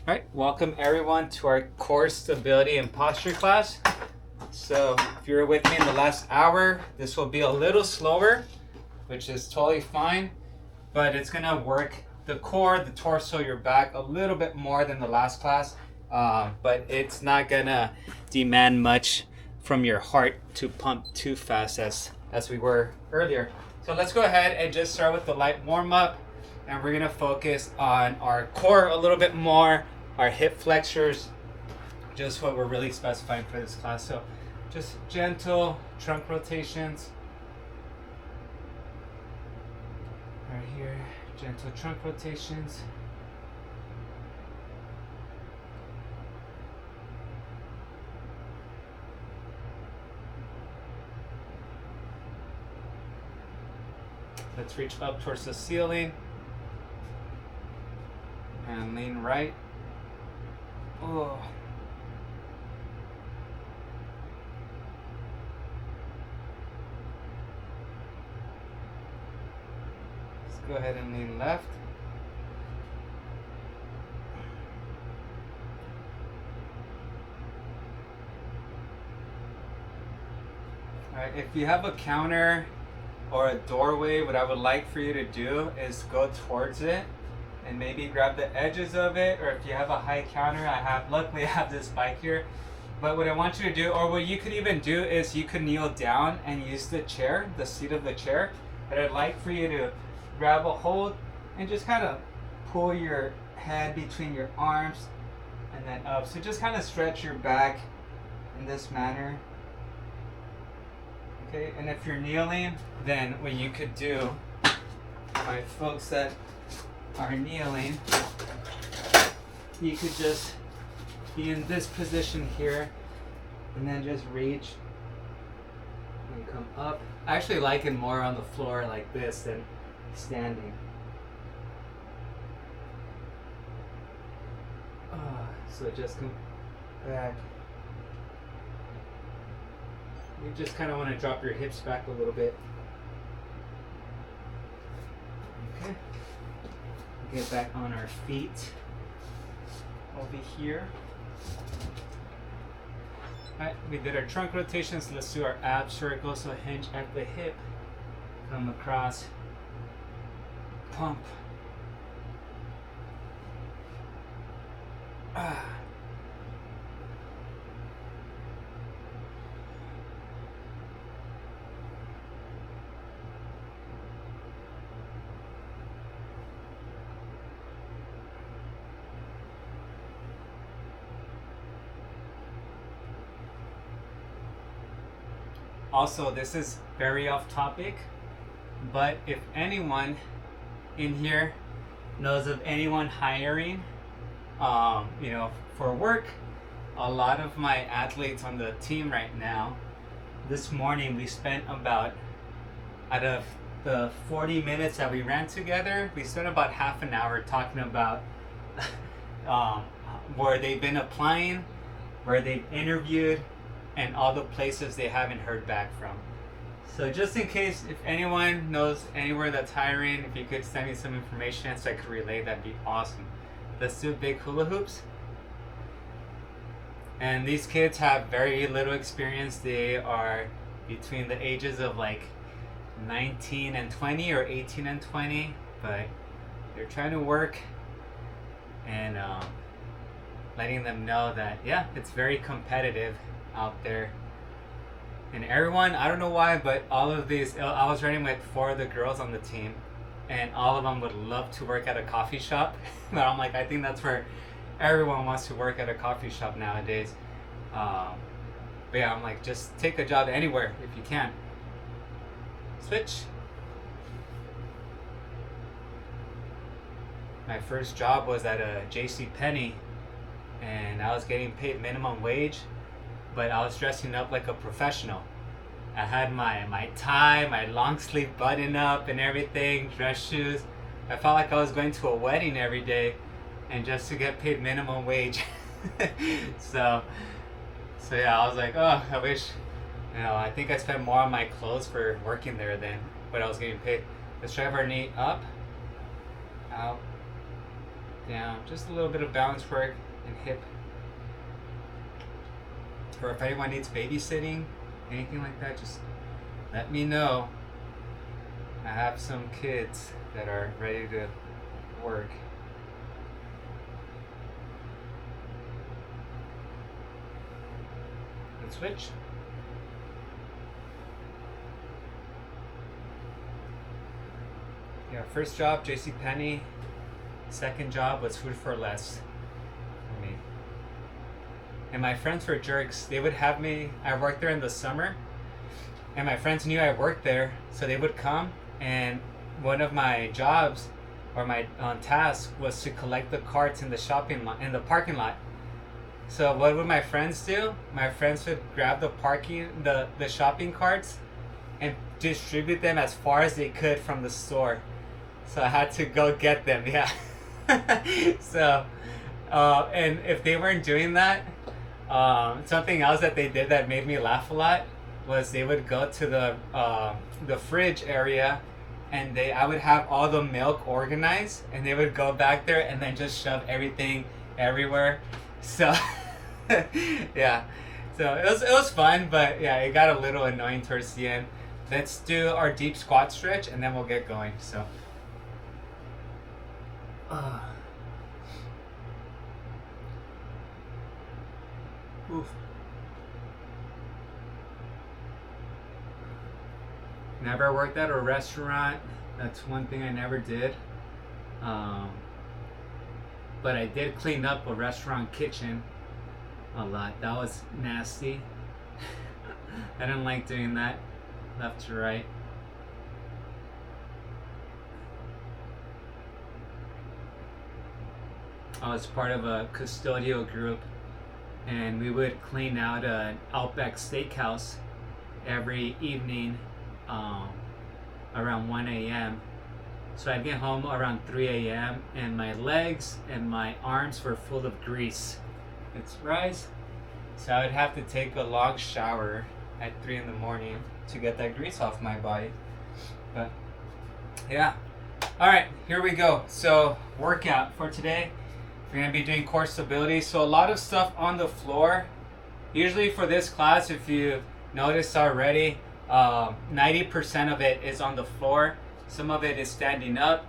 All right, welcome everyone to our core stability and posture class. So if you were with me in the last hour, this will be a little slower, which is totally fine, but it's gonna work the core, the torso, your back a little bit more than the last class, but it's not gonna demand much from your heart to pump too fast as we were earlier. So let's go ahead and just start with the light warm up, and we're gonna focus on our core a little bit more, our hip flexors, just what we're really specifying for this class. So just gentle trunk rotations. Right here, gentle trunk rotations. Let's reach up towards the ceiling and lean right. Oh. Let's go ahead and lean left. All right, if you have a counter or a doorway, what I would like for you to do is go towards it and maybe grab the edges of it, or if you have a high counter, luckily I have this bike here, but what I want you to do, or what you could even do, is you could kneel down and use the chair, the seat of the chair, but I'd like for you to grab a hold and just kind of pull your head between your arms and then up. So just kind of stretch your back in this manner. Okay, and if you're kneeling, then what you could do, my folks that are kneeling, you could just be in this position here and then just reach and come up. I actually like it more on the floor like this than standing. So just come back. You just kind of want to drop your hips back a little bit. Okay. Get back on our feet over here. Alright, we did our trunk rotations. Let's do our ab circle. So hinge at the hip, come across, pump. Also, this is very off topic, but if anyone in here knows of anyone hiring, for work, a lot of my athletes on the team right now, this morning we spent about, out of the 40 minutes that we ran together, we spent about half an hour talking about where they've been applying, where they've interviewed, and all the places they haven't heard back from. So just in case, if anyone knows anywhere that's hiring, if you could send me some information so I could relay, that'd be awesome. Let's do big hula hoops. And these kids have very little experience. They are between the ages of like 19 and 20 or 18 and 20, but they're trying to work, and letting them know that, yeah, it's very competitive out there. And everyone, I don't know why, but all of these, I was running with 4 of the girls on the team, and all of them would love to work at a coffee shop. But I'm like, I think that's where everyone wants to work, at a coffee shop nowadays. But yeah, I'm like, just take a job anywhere if you can. Switch. My first job was at a JC Penney, and I was getting paid minimum wage, but I was dressing up like a professional. I had my tie, my long sleeve button up and everything, dress shoes. I felt like I was going to a wedding every day, and just to get paid minimum wage. so yeah, I was like, oh, I wish, I think I spent more on my clothes for working there than what I was getting paid. Let's drive our knee up, out, down. Just a little bit of balance work and hip. Or if anyone needs babysitting, anything like that, just let me know. I have some kids that are ready to work. And switch. Yeah, first job, JCPenney. Second job was Food for Less for me. And my friends were jerks. They would have me, I worked there in the summer, and my friends knew I worked there, so they would come, and one of my jobs or my task was to collect the carts in the shopping lot, in the parking lot. So what would my friends do? My friends would grab the shopping carts and distribute them as far as they could from the store. So I had to go get them, yeah. So, and if they weren't doing that, something else that they did that made me laugh a lot was they would go to the fridge area, and I would have all the milk organized, and they would go back there and then just shove everything everywhere. So, yeah. So it was fun, but yeah, it got a little annoying towards the end. Let's do our deep squat stretch, and then we'll get going. So. Oof. Never worked at a restaurant. That's one thing I never did. But I did clean up a restaurant kitchen a lot. That was nasty. I didn't like doing that, left to right. I was part of a custodial group, and we would clean out an Outback Steakhouse every evening around 1 a.m. So I'd get home around 3 a.m. and my legs and my arms were full of grease. It's rise. So I would have to take a long shower at 3 in the morning to get that grease off my body. But yeah. All right, here we go. So workout for today. We're going to be doing core stability. So a lot of stuff on the floor. Usually for this class, if you noticed already, 90% of it is on the floor. Some of it is standing up,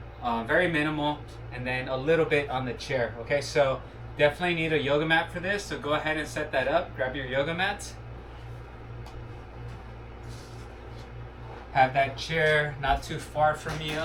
very minimal, and then a little bit on the chair. Okay, so definitely need a yoga mat for this. So go ahead and set that up. Grab your yoga mats. Have that chair not too far from you.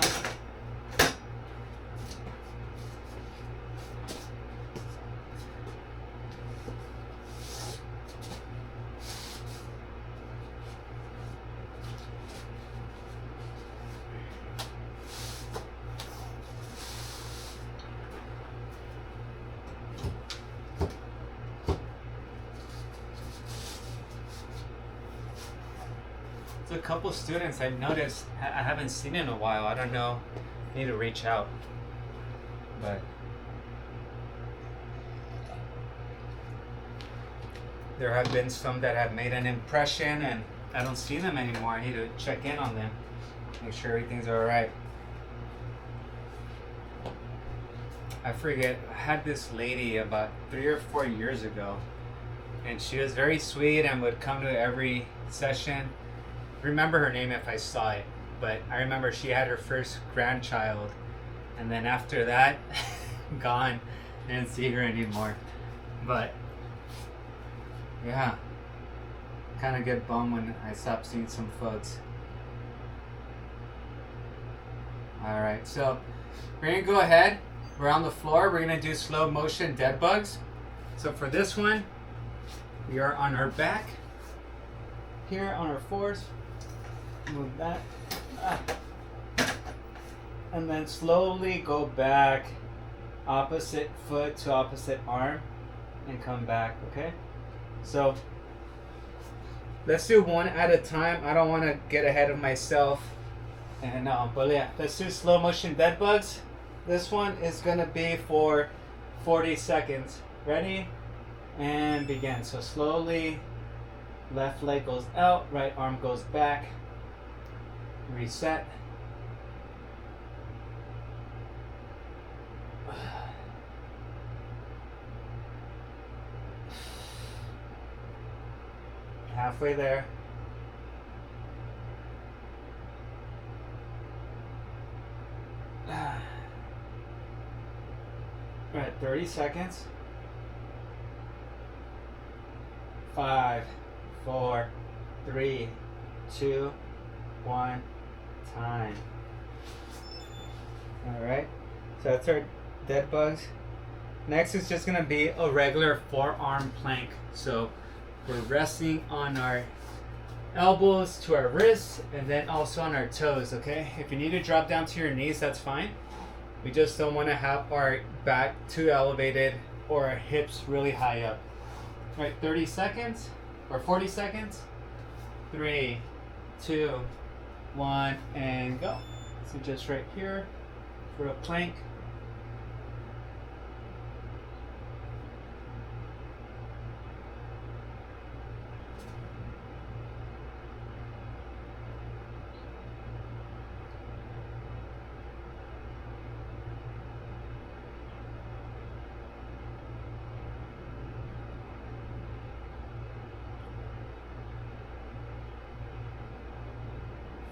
A couple students I've noticed I haven't seen in a while. I don't know. Need to reach out. But there have been some that have made an impression, and I don't see them anymore. I need to check in on them. Make sure everything's alright. I forget. I had this lady about 3 or 4 years ago, and she was very sweet and would come to every session. Remember her name if I saw it, but I remember she had her first grandchild, and then after that, gone. I didn't see her anymore. But yeah, kind of get bummed when I stopped seeing some folks. All right, so we're gonna go ahead. We're on the floor. We're gonna do slow motion dead bugs. So for this one, we are on our back. Here on our fours. Move that, and then slowly go back, opposite foot to opposite arm, and come back. Okay, so let's do one at a time. I don't want to get ahead of myself, and but yeah, let's do slow motion dead bugs. This one is gonna be for 40 seconds. Ready, and begin. So slowly, left leg goes out, right arm goes back. Reset. Halfway there. All right, 30 seconds. 5, 4, 3, 2, 1, time. All right, so that's our dead bugs. Next is just gonna be a regular forearm plank. So we're resting on our elbows to our wrists and then also on our toes, okay? If you need to drop down to your knees, that's fine. We just don't want to have our back too elevated or our hips really high up. All right, 30 seconds or 40 seconds. 3, 2, 1, and go. So just right here for a plank.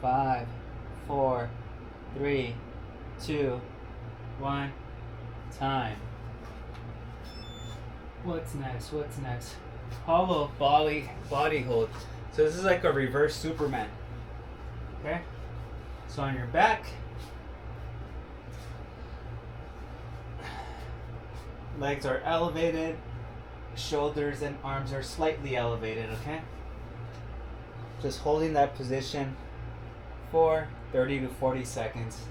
5, 4, 3, 2, 1, time. What's next? What's next? Hollow body hold. So this is like a reverse Superman. Okay? So on your back, legs are elevated, shoulders and arms are slightly elevated, okay? Just holding that position for 30 to 40 seconds.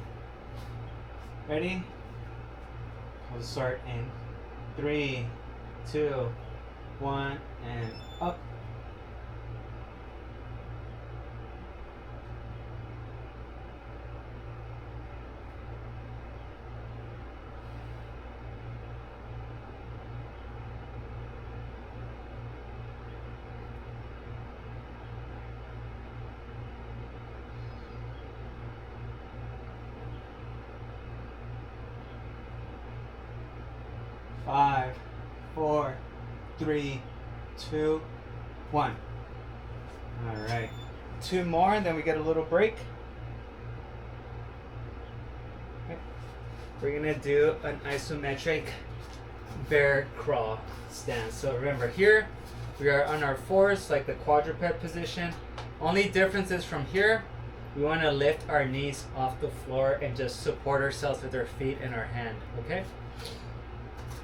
Ready? We'll start in 3, 2, 1, and up. Five, 4, 3, 2, 1. All right. 2 more, and then we get a little break. Okay. We're gonna do an isometric bear crawl stance. So remember, here we are on our fours, like the quadruped position. Only difference is from here, we want to lift our knees off the floor and just support ourselves with our feet and our hand. Okay.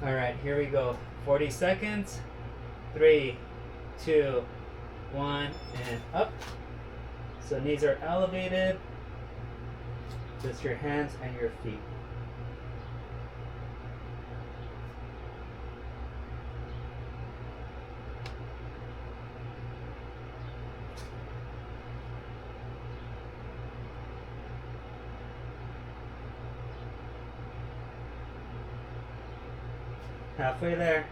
All right, here we go. 40 seconds. 3, 2, 1, and up. So knees are elevated. Just your hands and your feet. Halfway there.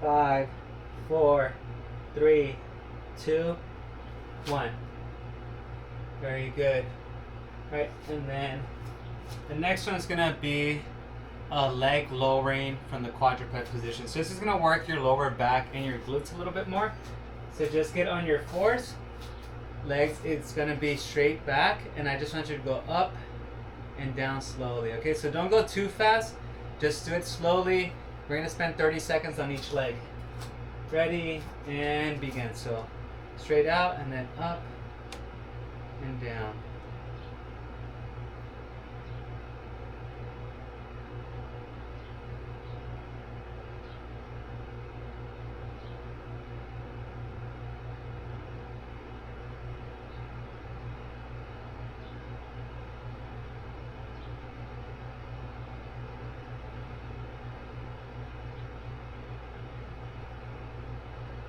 Five, 4, 3, 2, 1. Very good. All right, and then the next one is gonna be a leg lowering from the quadruped position. So this is gonna work your lower back and your glutes a little bit more. So just get on your fours. Legs, it's gonna be straight back, and I just want you to go up and down slowly. Okay, so don't go too fast, just do it slowly. We're gonna spend 30 seconds on each leg. Ready, and begin. So straight out and then up and down.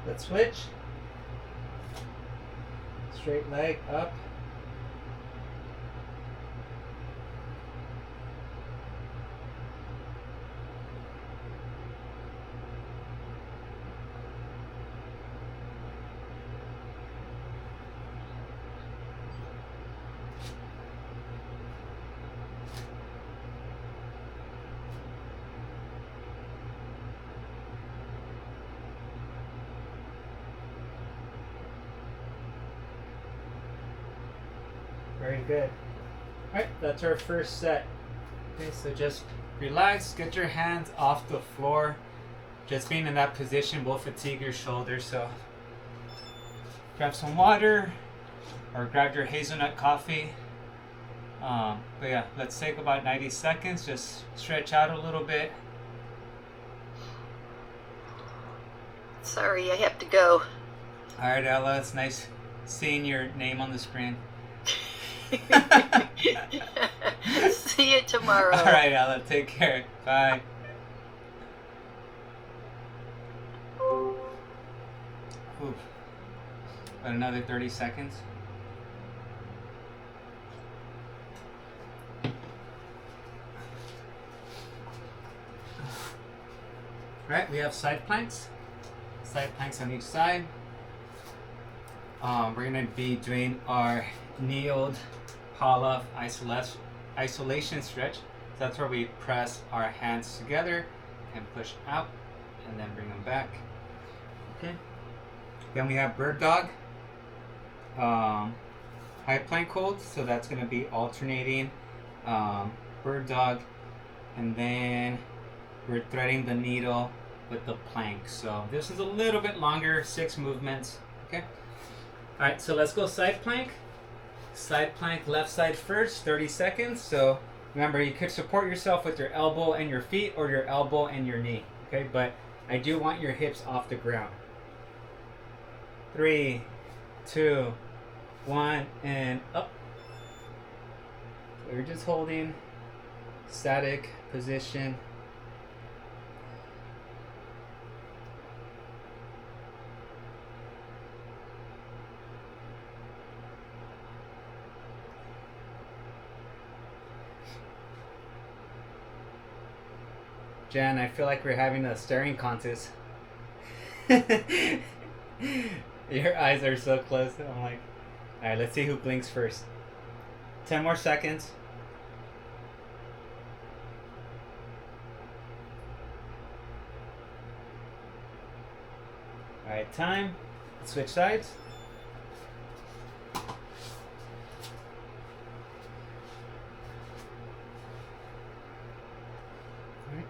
Let's switch. Straight leg up. Very good. Alright, that's our first set. Okay, so just relax, get your hands off the floor. Just being in that position will fatigue your shoulders, so grab some water or grab your hazelnut coffee. But yeah, let's take about 90 seconds, just stretch out a little bit. Sorry, I have to go. Alright, Ella, it's nice seeing your name on the screen. See you tomorrow. Alright, Ella, take care. Bye. Oof. About another 30 seconds. Alright, we have side planks. Side planks on each side. We're going to be doing our kneeled Pallof isolation stretch. So that's where we press our hands together and push out and then bring them back. Okay. Then we have bird dog. High plank hold. So that's going to be alternating bird dog, and then we're threading the needle with the plank. So this is a little bit longer, 6 movements. Okay. All right, so let's go side plank. Side plank, left side first, 30 seconds. So remember, you could support yourself with your elbow and your feet or your elbow and your knee. Okay, but I do want your hips off the ground. 3, 2, 1, and up. So you're just holding static position. Jen, I feel like we're having a staring contest. Your eyes are so close. I'm like, alright, let's see who blinks first. 10 more seconds. Alright, time. Switch sides. Alright.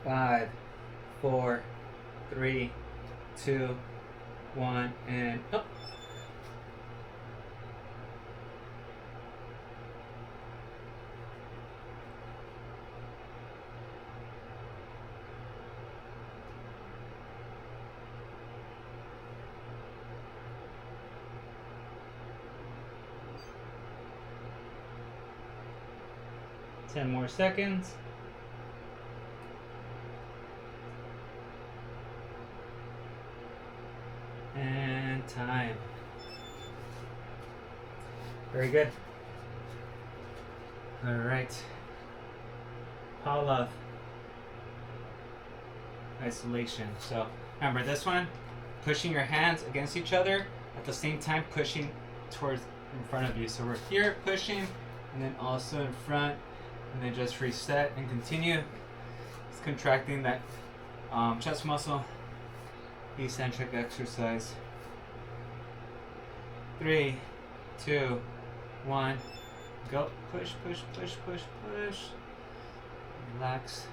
5, 4, 3, 2, 1, and up. Ten more seconds. And time. Very good. All right. Pallof isolation. So remember this one, pushing your hands against each other at the same time pushing towards in front of you. So we're here pushing and then also in front, and then just reset and continue. It's contracting that chest muscle. Eccentric exercise. 3, 2, 1, go. Push, push, push, push, push. Relax.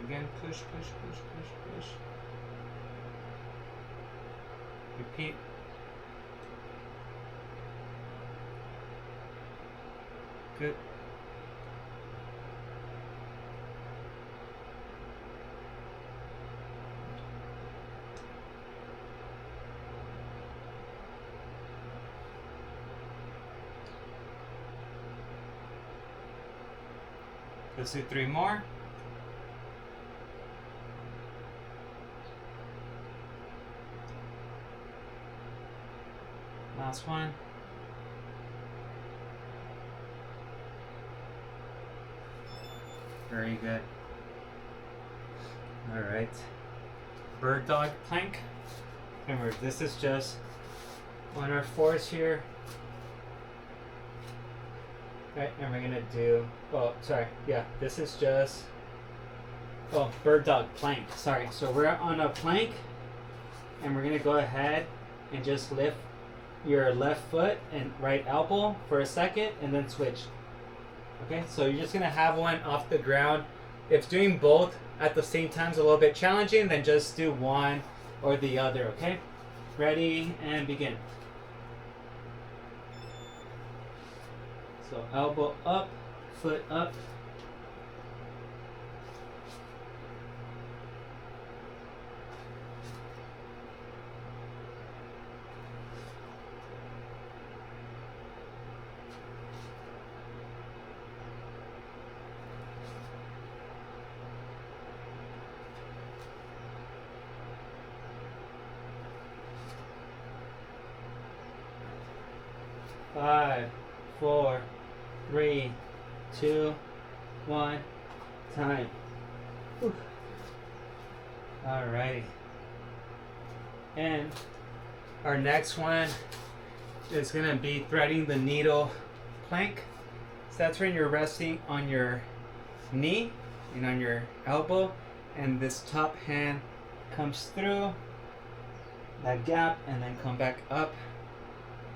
Again, push, push, push, push, push. Repeat. Good. Let's do 3 more. Last one. Very good. All right. Bird dog plank. Remember, this is just on our fours here. Right, and we're gonna do, oh, sorry, yeah, this is just, oh, bird dog plank, sorry. So we're on a plank, and we're gonna go ahead and just lift your left foot and right elbow for a second and then switch. Okay, so you're just gonna have one off the ground. If doing both at the same time is a little bit challenging, then just do one or the other, okay? Ready and begin. So elbow up, foot up. Five, four, three, two, one, time. Whew. Alrighty. And our next one is gonna be threading the needle plank. So that's when you're resting on your knee and on your elbow, and this top hand comes through that gap and then come back up.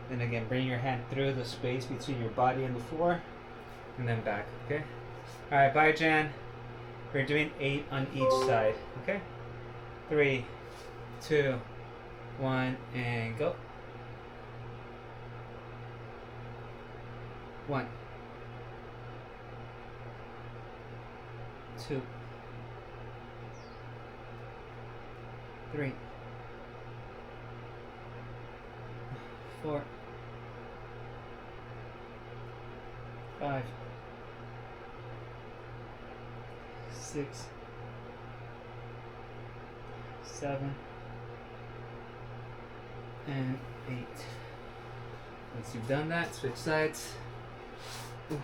Then again, bring your hand through the space between your body and the floor, and then back, okay? All right, bye, Jan. We're doing 8 on each side, okay? 3, 2, 1, and go. 1, 2, 3, 4, 5, 6, 7, and 8. Once you've done that, switch sides. Oof.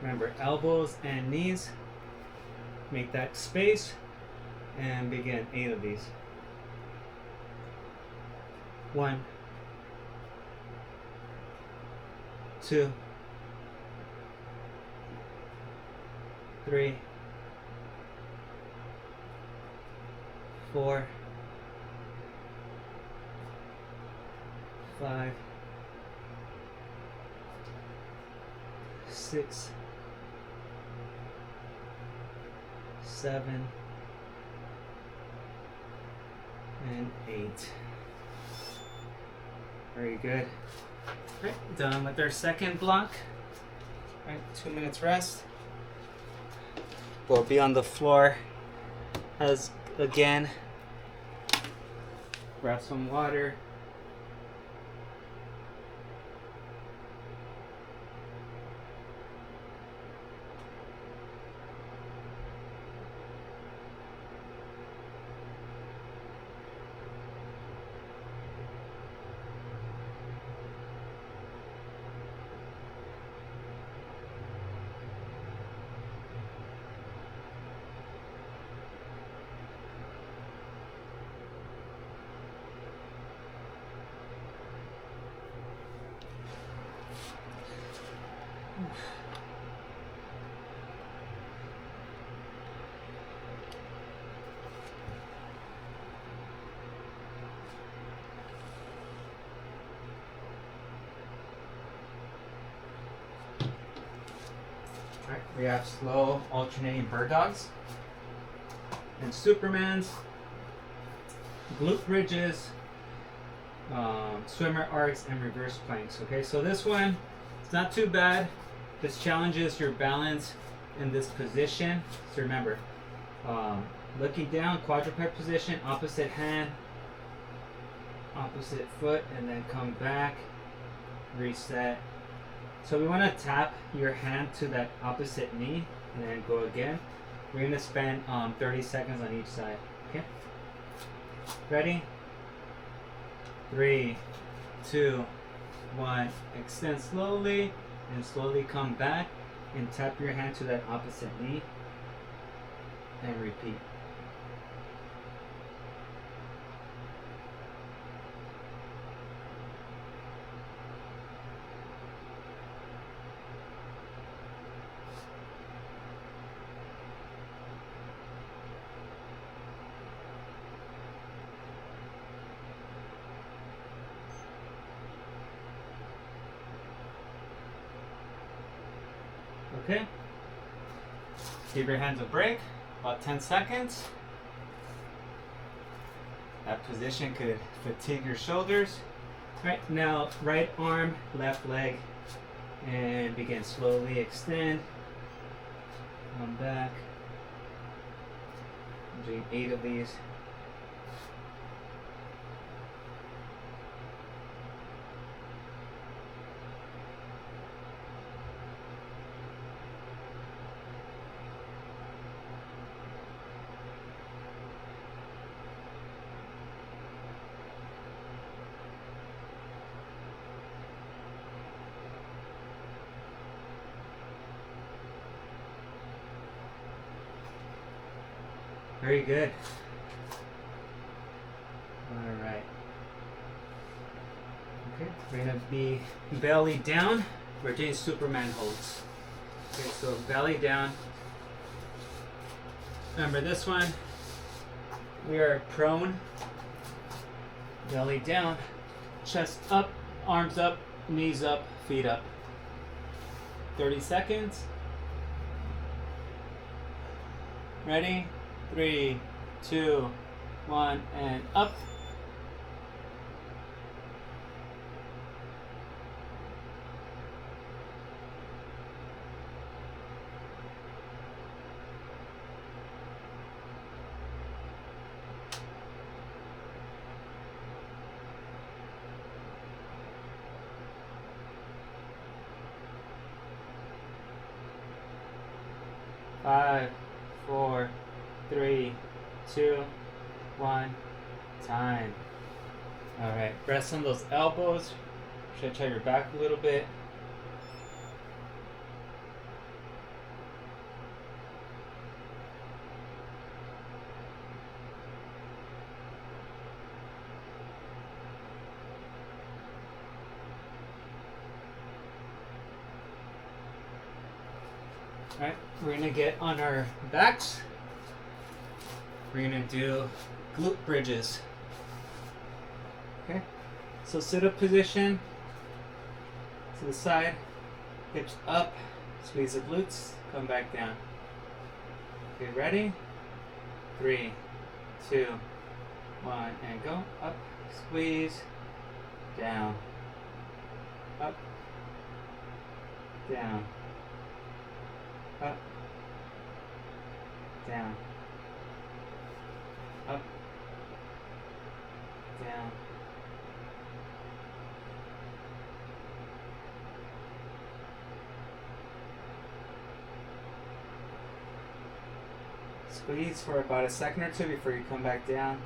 Remember, elbows and knees. Make that space and begin 8 of these. 1, 2, 3, 4, 5, 6, 7, and 8. Very good. Right, done with our second block. Right, 2 minutes rest. We'll be on the floor as again. Grab some water. Alright, we have slow alternating bird dogs and Supermans, glute bridges, swimmer arcs, and reverse planks. Okay, so this one, it's not too bad. This challenges your balance in this position. So remember, looking down, quadruped position, opposite hand, opposite foot, and then come back, reset. So we want to tap your hand to that opposite knee and then go again. We're going to spend 30 seconds on each side. Okay? Ready? 3, 2, 1. Extend slowly and slowly come back and tap your hand to that opposite knee and repeat. Okay. Give your hands a break, about 10 seconds. That position could fatigue your shoulders. All right, now right arm, left leg, and begin slowly extend. Come back. I'm doing 8 of these. Very good. All right. Okay, we're gonna be belly down. We're doing Superman holds. Okay, so belly down. Remember this one. We are prone. Belly down. Chest up, arms up, knees up, feet up. 30 seconds. Ready? 3, 2, 1, and up. Five, 4, 3, 2, 1, time. All right, rest on those elbows. Stretch out your back a little bit. All right, we're gonna get on our backs. We're gonna do glute bridges. Okay, so sit up position, to the side, hips up, squeeze the glutes, come back down. Okay, ready? 3, 2, 1, and go. Up, squeeze, down, up, down, up, down, up, down. Squeeze for about a second or two before you come back down.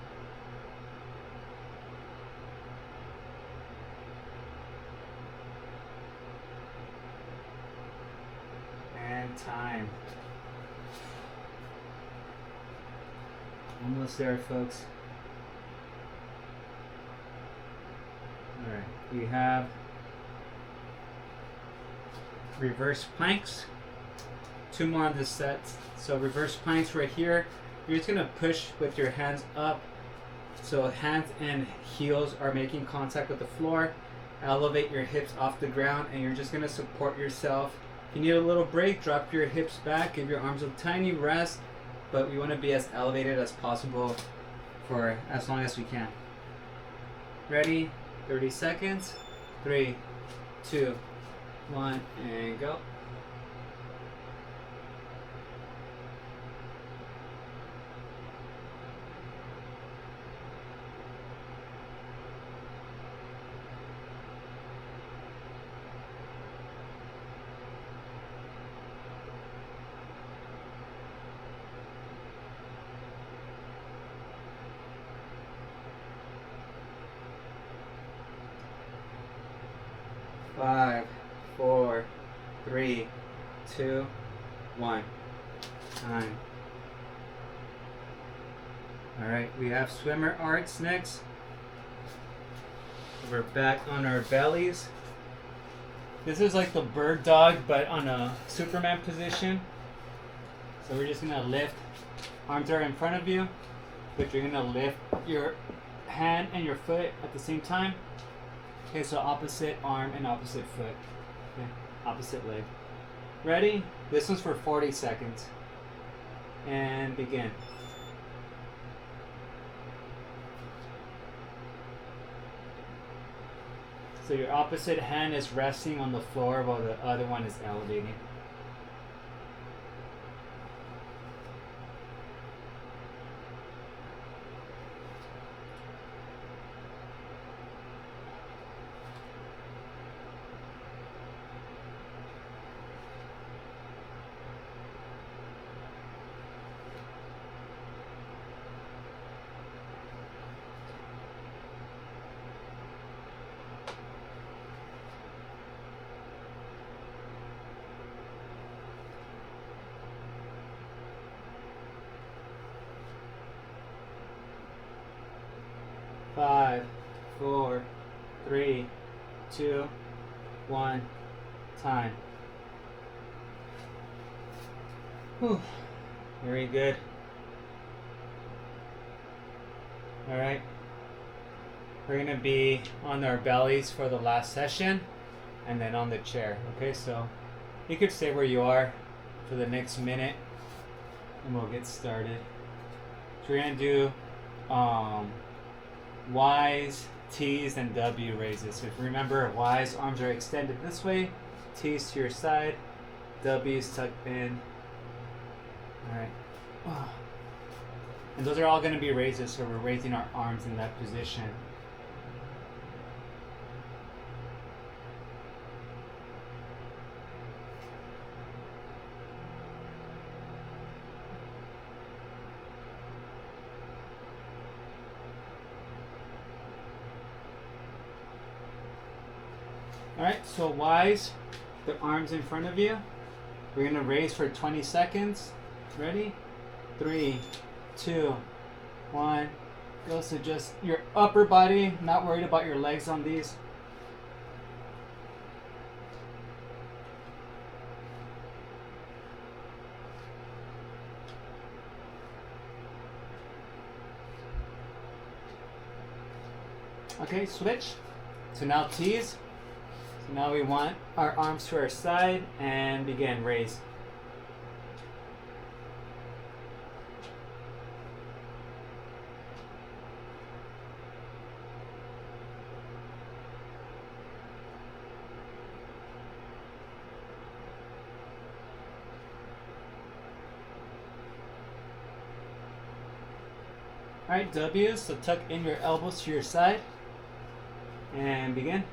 And time. Almost there, folks. Alright, we have reverse planks. 2 more on this set. So reverse planks right here. You're just gonna push with your hands up. So hands and heels are making contact with the floor. Elevate your hips off the ground and you're just gonna support yourself. If you need a little break, drop your hips back, give your arms a tiny rest, but we wanna be as elevated as possible for as long as we can. Ready? 30 seconds. 3, 2, 1, and go. Five, 4, 3, 2, 1. Time. Alright, we have swimmer arcs next. We're back on our bellies. This is like the bird dog, but on a Superman position. So we're just gonna lift. Arms are in front of you, but you're gonna lift your hand and your foot at the same time. Okay, so opposite arm and opposite foot. Okay, opposite leg. Ready? This one's for 40 seconds. And begin. So your opposite hand is resting on the floor while the other one is elevating. Five, 4, 3, 2, 1, time. Whew. Very good. Alright. We're going to be on our bellies for the last session and then on the chair. Okay, so you could stay where you are for the next minute and we'll get started. So we're going to do Y's, T's, and W raises. So if you remember, Y's arms are extended this way, T's to your side, W's tucked in. Alright. And those are all going to be raises, so we're raising our arms in that position. Alright, so Y's, the arms in front of you. We're going to raise for 20 seconds. Ready? 3, 2, 1. Go. So just your upper body, not worried about your legs on these. Okay, switch. So now T's. So now we want our arms to our side and begin, raise. Alright, W's, so tuck in your elbows to your side and begin.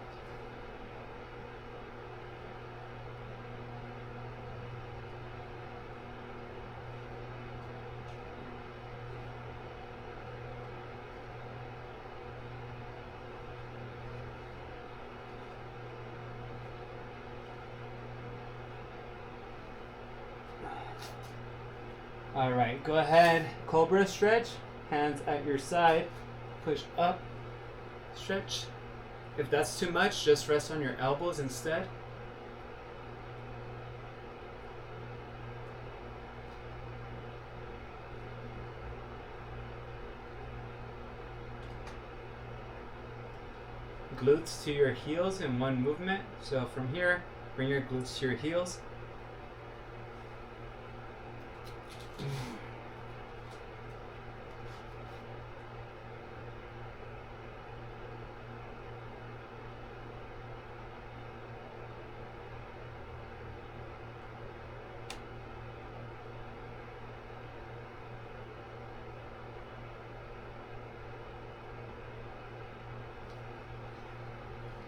Alright, go ahead, Cobra stretch, hands at your side, push up, stretch. If that's too much, just rest on your elbows instead. Glutes to your heels in one movement. So from here, bring your glutes to your heels.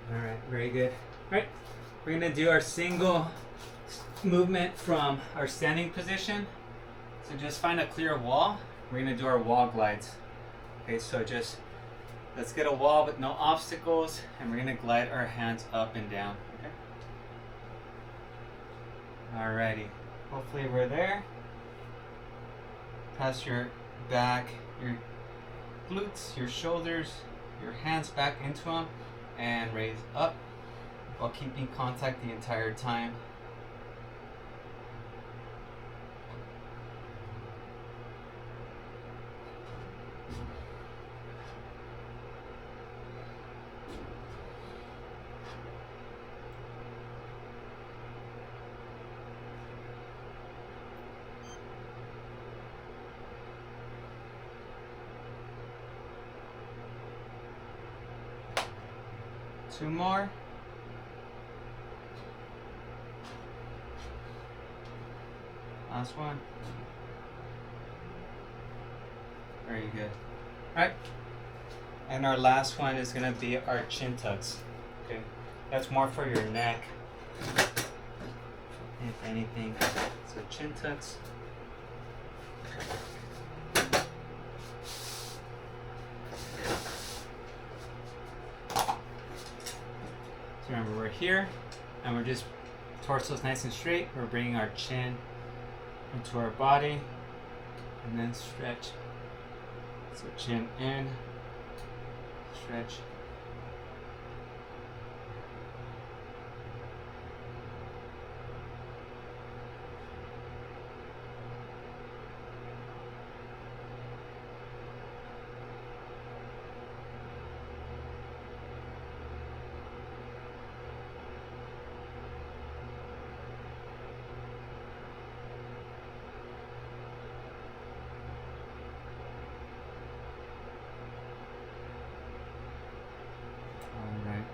Alright, very good. Alright, we're going to do our single movement from our standing position. So just find a clear wall. We're going to do our wall glides. Okay, so just let's get a wall with no obstacles and we're going to glide our hands up and down. Okay? Alrighty, hopefully we're there. Pass your back, your glutes, your shoulders, your hands back into them. And raise up while keeping contact the entire time. 2 more. Last one. Very good. Alright. And our last one is going to be our chin tucks. Okay. That's more for your neck, if anything. So chin tucks. So remember, we're here, and we're just torso's nice and straight. We're bringing our chin into our body, and then stretch. So chin in, stretch.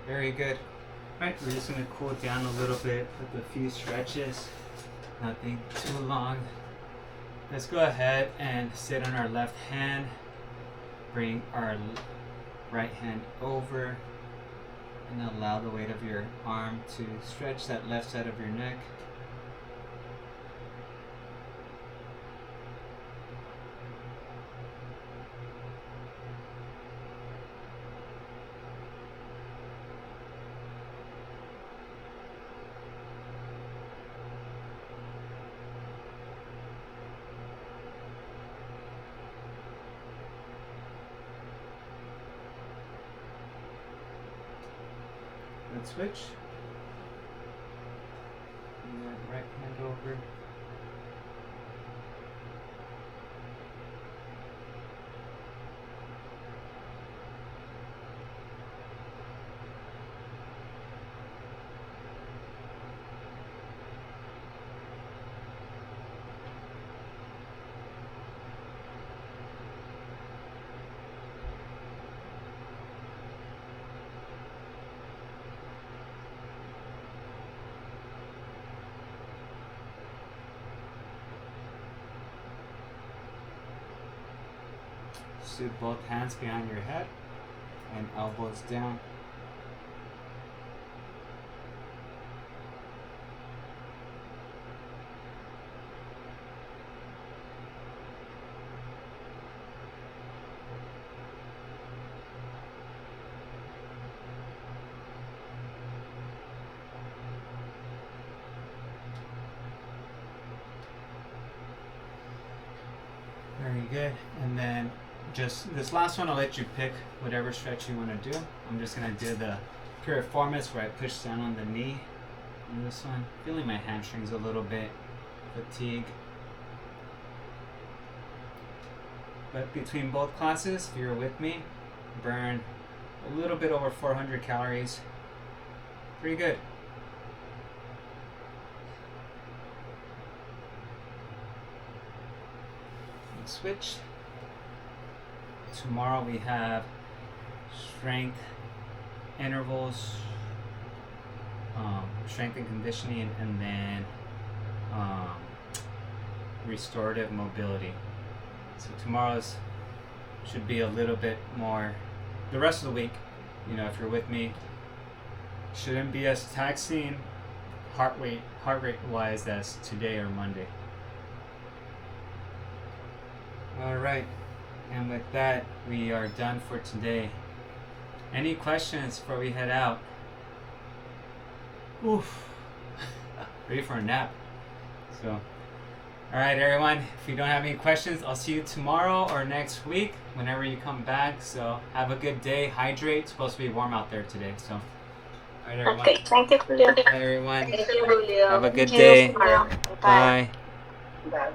Very good. Alright, we're just going to cool down a little bit with a few stretches. Nothing too long. Let's go ahead and sit on our left hand. Bring our right hand over. And allow the weight of your arm to stretch that left side of your neck. Let's switch. And then right hand over. Sit both hands behind your head and elbows down. Very good. And then just this last one, I'll let you pick whatever stretch you want to do. I'm just going to do the piriformis where I push down on the knee. And this one, feeling my hamstrings a little bit, fatigue. But between both classes, if you're with me, burn a little bit over 400 calories. Pretty good. And switch. Tomorrow we have strength intervals, strength and conditioning, and then restorative mobility. So tomorrow's should be a little bit more. The rest of the week, you know, if you're with me, shouldn't be as taxing heart rate wise as today or Monday. All right. And with that, we are done for today. Any questions before we head out? Oof. Ready for a nap. So, all right, everyone. If you don't have any questions, I'll see you tomorrow or next week, whenever you come back. So, have a good day. Hydrate. It's supposed to be warm out there today. So, all right, everyone. Okay, thank you, Julio. Bye, everyone. Thank you, Julio. Have a good See you day. tomorrow. Bye. Bye.